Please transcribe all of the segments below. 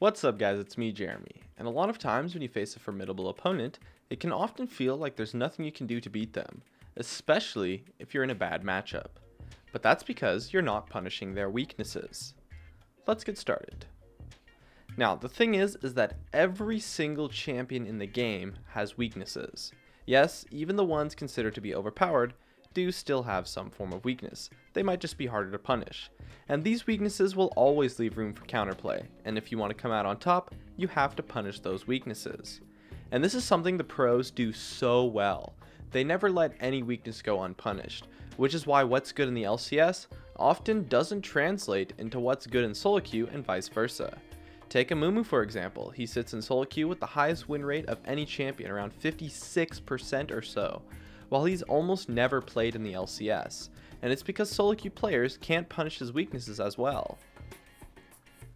What's up guys, it's me Jeremy, and a lot of times when you face a formidable opponent, it can often feel like there's nothing you can do to beat them, especially if you're in a bad matchup. But that's because you're not punishing their weaknesses. Let's get started. Now the thing is that every single champion in the game has weaknesses. Yes, even the ones considered to be overpowered do still have some form of weakness. They might just be harder to punish. And these weaknesses will always leave room for counterplay, and if you want to come out on top, you have to punish those weaknesses. And this is something the pros do so well. They never let any weakness go unpunished, which is why what's good in the LCS often doesn't translate into what's good in solo queue and vice versa. Take Amumu for example. He sits in solo queue with the highest win rate of any champion, around 56% or so, while he's almost never played in the LCS, and it's because solo queue players can't punish his weaknesses as well.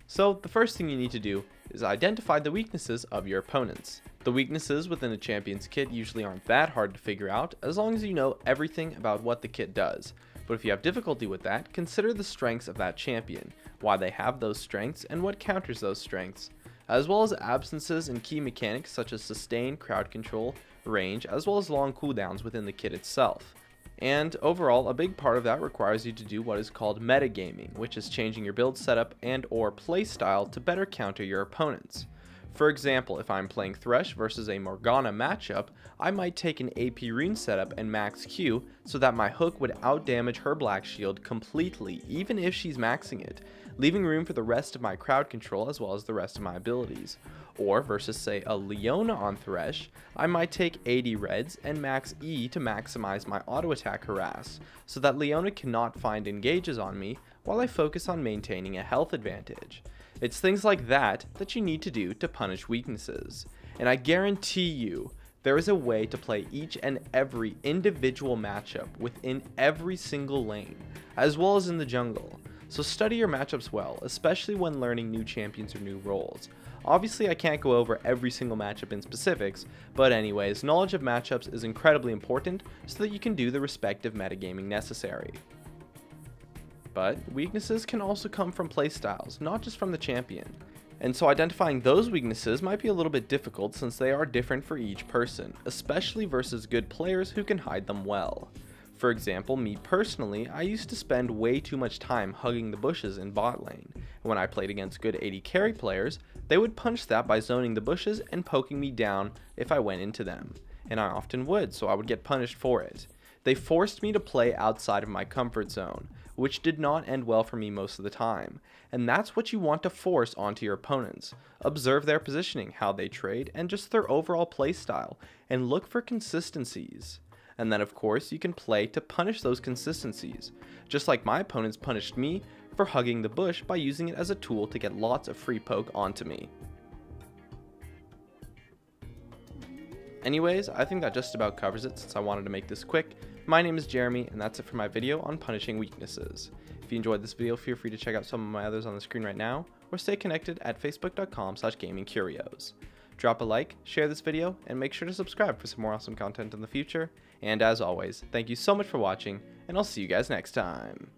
So the first thing you need to do is identify the weaknesses of your opponents. The weaknesses within a champion's kit usually aren't that hard to figure out as long as you know everything about what the kit does. But if you have difficulty with that, consider the strengths of that champion, why they have those strengths and what counters those strengths, as well as absences and key mechanics such as sustain, crowd control, range, as well as long cooldowns within the kit itself. And overall, a big part of that requires you to do what is called metagaming, which is changing your build setup and or playstyle to better counter your opponents. For example, if I'm playing Thresh versus a Morgana matchup, I might take an AP rune setup and max Q so that my hook would outdamage her black shield completely even if she's maxing it, leaving room for the rest of my crowd control as well as the rest of my abilities. Or versus say a Leona on Thresh, I might take 80 reds and max E to maximize my auto attack harass, so that Leona cannot find engages on me while I focus on maintaining a health advantage. It's things like that that you need to do to punish weaknesses. And I guarantee you, there is a way to play each and every individual matchup within every single lane, as well as in the jungle. So study your matchups well, especially when learning new champions or new roles. Obviously I can't go over every single matchup in specifics, but anyways, knowledge of matchups is incredibly important so that you can do the respective metagaming necessary. But weaknesses can also come from playstyles, not just from the champion. And so identifying those weaknesses might be a little bit difficult since they are different for each person, especially versus good players who can hide them well. For example, me personally, I used to spend way too much time hugging the bushes in bot lane. When I played against good AD carry players, they would punch that by zoning the bushes and poking me down if I went into them. And I often would, so I would get punished for it. They forced me to play outside of my comfort zone, which did not end well for me most of the time. And that's what you want to force onto your opponents. Observe their positioning, how they trade, and just their overall playstyle, and look for consistencies. And then of course you can play to punish those consistencies, just like my opponents punished me for hugging the bush by using it as a tool to get lots of free poke onto me. Anyways, I think that just about covers it since I wanted to make this quick. My name is Jeremy, and that's it for my video on punishing weaknesses. If you enjoyed this video, feel free to check out some of my others on the screen right now, or stay connected at facebook.com/gamingcurios. Drop a like, share this video, and make sure to subscribe for some more awesome content in the future. And as always, thank you so much for watching, and I'll see you guys next time.